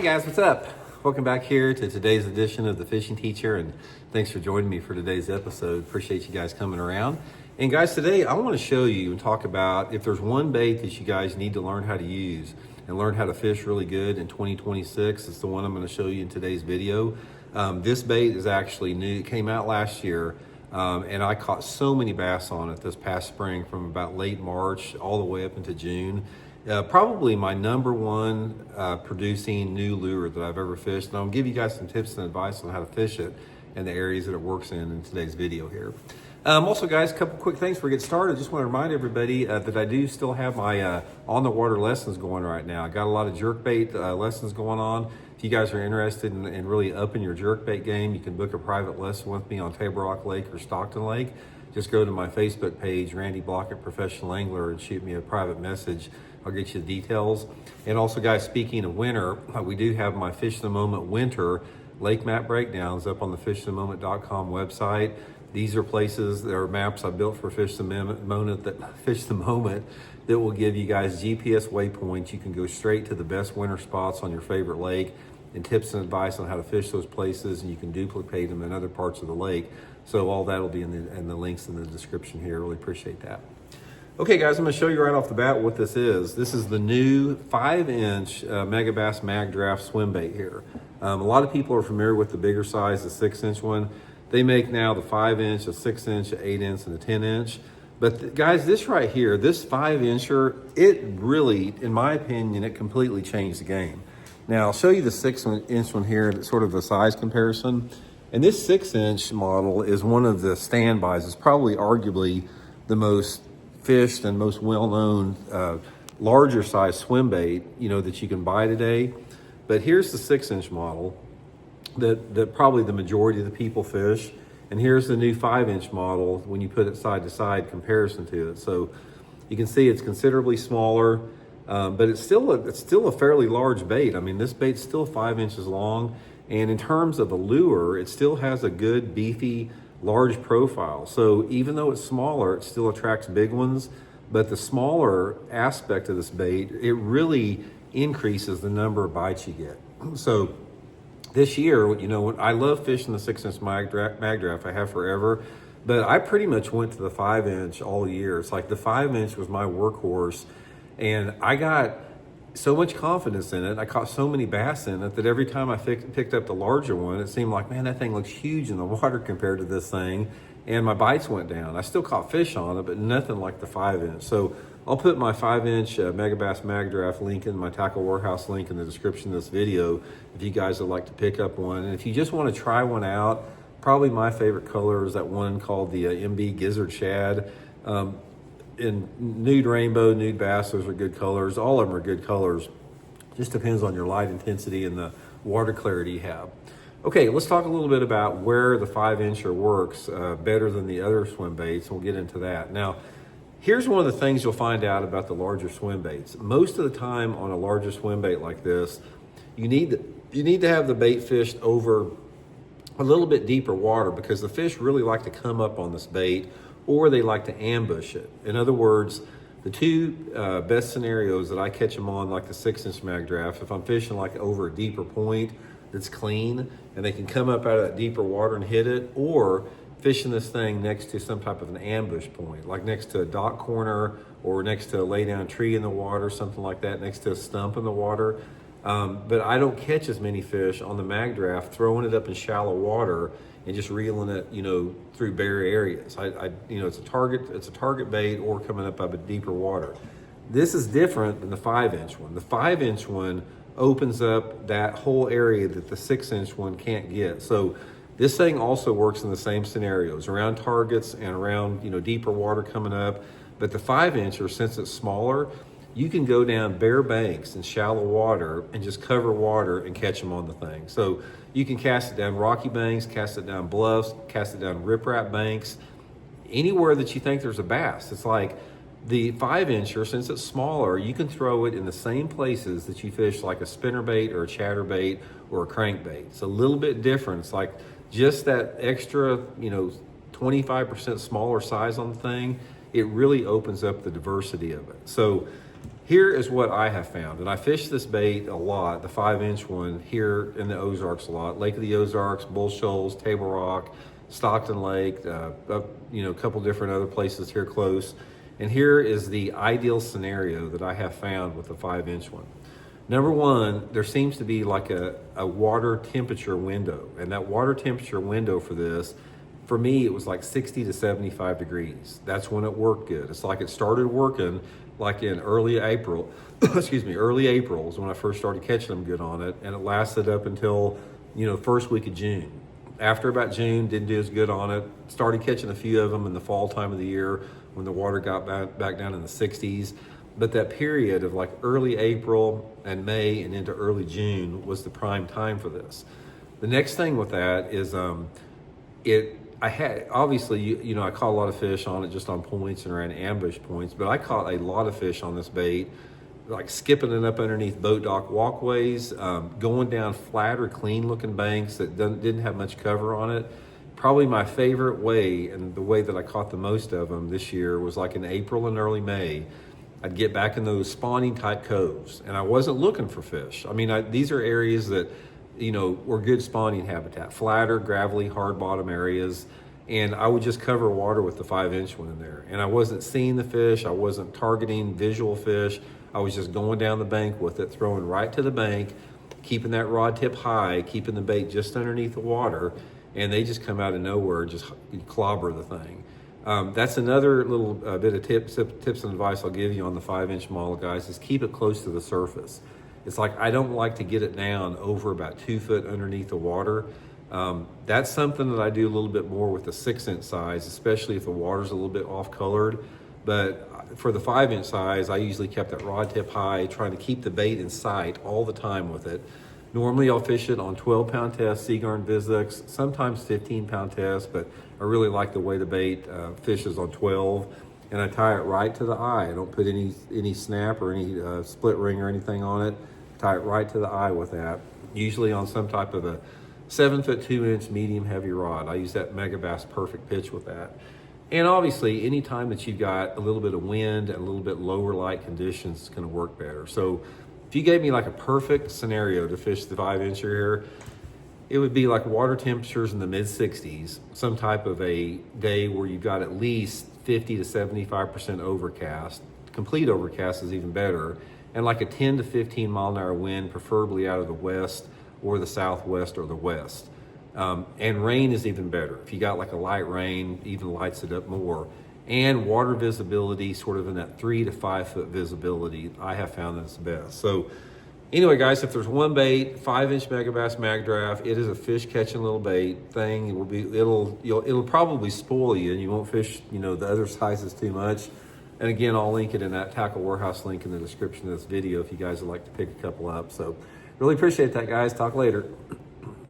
Hey guys, what's up? Welcome back here to today's edition of The Fishing Teacher, and thanks for joining me for today's episode. Appreciate you guys coming around. And guys, today I want to show you and talk about if there's one bait that you guys need to learn how to use and learn how to fish really good in 2026. It's the one I'm going to show you in today's video. This bait is actually new. It came out last year, and I caught so many bass on it this past spring from about late March all the way up into June. Probably my number one producing new lure that I've ever fished. And I'll give you guys some tips and advice on how to fish it and the areas that it works in today's video here. Also guys, a couple quick things before we get started. Just want to remind everybody that I do still have my on the water lessons going right now. I got a lot of jerkbait lessons going on. If you guys are interested in really upping your jerkbait game, you can book a private lesson with me on Table Rock Lake or Stockton Lake. Just go to my Facebook page, Randy Blaukat Professional Angler, and shoot me a private message. I'll get you the details. And also guys, speaking of winter, we do have my Fish the Moment winter lake map breakdowns up on the fishthemoment.com website. These are places, there are maps I built for Fish the Moment that will give you guys GPS waypoints. You can go straight to the best winter spots on your favorite lake and tips and advice on how to fish those places, and you can duplicate them in other parts of the lake. So all that will be in the links in the description here. Really appreciate that. Okay guys, I'm going to show you right off the bat what this is. This is the new 5-inch Megabass Magdraft swim bait here. A lot of people are familiar with the bigger size, the 6-inch one. They make now the 5-inch, a 6-inch, an 8-inch, and a 10-inch. But guys, this right here, this 5-incher, it really, in my opinion, it completely changed the game. Now I'll show you the 6-inch one here, that's sort of a size comparison. And this 6-inch model is one of the standbys. It's probably arguably the most fished and most well-known larger size swim bait, that you can buy today. But here's the 6-inch model that probably the majority of the people fish. And here's the new 5-inch model when you put it side to side comparison to it. So you can see it's considerably smaller, but it's still a fairly large bait. I mean, this bait's still 5 inches long. And in terms of a lure, it still has a good, beefy, large profile. So even though it's smaller, it still attracts big ones. But the smaller aspect of this bait, it really increases the number of bites you get. So this year, I love fishing the 6-inch Magdraft. I have forever. But I pretty much went to the 5-inch all year. It's like the 5-inch was my workhorse. And I got so much confidence in it. I caught so many bass in it that every time I picked up the larger one, it seemed like, man, that thing looks huge in the water compared to this thing. And my bites went down. I still caught fish on it, but nothing like the 5-inch. So I'll put my 5-inch Megabass Magdraft link in my Tackle Warehouse link in the description of this video if you guys would like to pick up one. And if you just want to try one out, probably my favorite color is that one called the MB Gizzard Shad. In nude rainbow, nude bass, those are good colors. All of them are good colors. Just depends on your light intensity and the water clarity you have. Okay, let's talk a little bit about where the 5-incher works better than the other swim baits. We'll get into that. Now, here's one of the things you'll find out about the larger swim baits. Most of the time on a larger swim bait like this, you need to have the bait fished over a little bit deeper water because the fish really like to come up on this bait, or they like to ambush it. In other words, the two best scenarios that I catch them on, like the 6-inch Magdraft, if I'm fishing like over a deeper point that's clean and they can come up out of that deeper water and hit it, or fishing this thing next to some type of an ambush point, like next to a dock corner or next to a lay down tree in the water, something like that, next to a stump in the water. But I don't catch as many fish on the Magdraft throwing it up in shallow water and just reeling it, through bare areas. It's a target bait or coming up out of deeper water. This is different than the 5-inch one. The 5-inch one opens up that whole area that the 6-inch one can't get. So this thing also works in the same scenarios, around targets and around, deeper water coming up. But the 5-incher, since it's smaller, you can go down bare banks in shallow water and just cover water and catch them on the thing. So you can cast it down rocky banks, cast it down bluffs, cast it down riprap banks, anywhere that you think there's a bass. It's like the 5-incher, since it's smaller, you can throw it in the same places that you fish like a spinnerbait or a chatterbait or a crankbait. It's a little bit different. It's like just that extra, 25% smaller size on the thing, it really opens up the diversity of it. So Here is what I have found, and I fish this bait a lot, the 5-inch one here in the Ozarks a lot, Lake of the Ozarks, Bull Shoals, Table Rock, Stockton Lake, a couple different other places here close. And here is the ideal scenario that I have found with the 5-inch one. Number one, there seems to be like a water temperature window, and that water temperature window for this, for me, it was like 60 to 75 degrees. That's when it worked good. It's like it started working like in early April, early April is when I first started catching them good on it, and it lasted up until, first week of June. After about June, didn't do as good on it. Started catching a few of them in the fall time of the year when the water got back down in the 60s. But that period of like early April and May and into early June was the prime time for this. The next thing with that is I had, obviously, I caught a lot of fish on it just on points and around ambush points, but I caught a lot of fish on this bait, like skipping it up underneath boat dock walkways, going down flat or clean looking banks that didn't have much cover on it. Probably my favorite way, and the way that I caught the most of them this year, was like in April and early May. I'd get back in those spawning type coves, and I wasn't looking for fish. I mean, these are areas that, were good spawning habitat, flatter, gravelly, hard bottom areas. And I would just cover water with the 5-inch one in there. And I wasn't seeing the fish. I wasn't targeting visual fish. I was just going down the bank with it, throwing right to the bank, keeping that rod tip high, keeping the bait just underneath the water. And they just come out of nowhere and just clobber the thing. That's another little bit of tips and advice I'll give you on the 5-inch model, guys, is keep it close to the surface. It's like I don't like to get it down over about 2 foot underneath the water. That's something that I do a little bit more with the 6-inch size, especially if the water's a little bit off colored. But for the 5-inch size, I usually kept that rod tip high, trying to keep the bait in sight all the time with it. Normally I'll fish it on 12-pound test, Seagarn Vizix, sometimes 15-pound test, but I really like the way the bait fishes on 12. And I tie it right to the eye. I don't put any snap or any split ring or anything on it. Tie it right to the eye with that, usually on some type of a 7-foot 2-inch medium heavy rod. I use that Megabass perfect pitch with that. And obviously, anytime that you've got a little bit of wind and a little bit lower light conditions, it's going to work better. So if you gave me like a perfect scenario to fish the 5-incher here, it would be like water temperatures in the mid 60s, some type of a day where you've got at least 50 to 75% overcast. Complete overcast is even better. And like a 10 to 15 mile an hour wind, preferably out of the west or the southwest or the west. And rain is even better. If you got like a light rain, even lights it up more. And water visibility, sort of in that 3 to 5 foot visibility, I have found that's the best. So anyway, guys, if there's one bait, 5-inch Megabass Magdraft, it is a fish catching little bait thing. It'll probably spoil you, and you won't fish, the other sizes too much. And again, I'll link it in that Tackle Warehouse link in the description of this video if you guys would like to pick a couple up. So really appreciate that, guys. Talk later.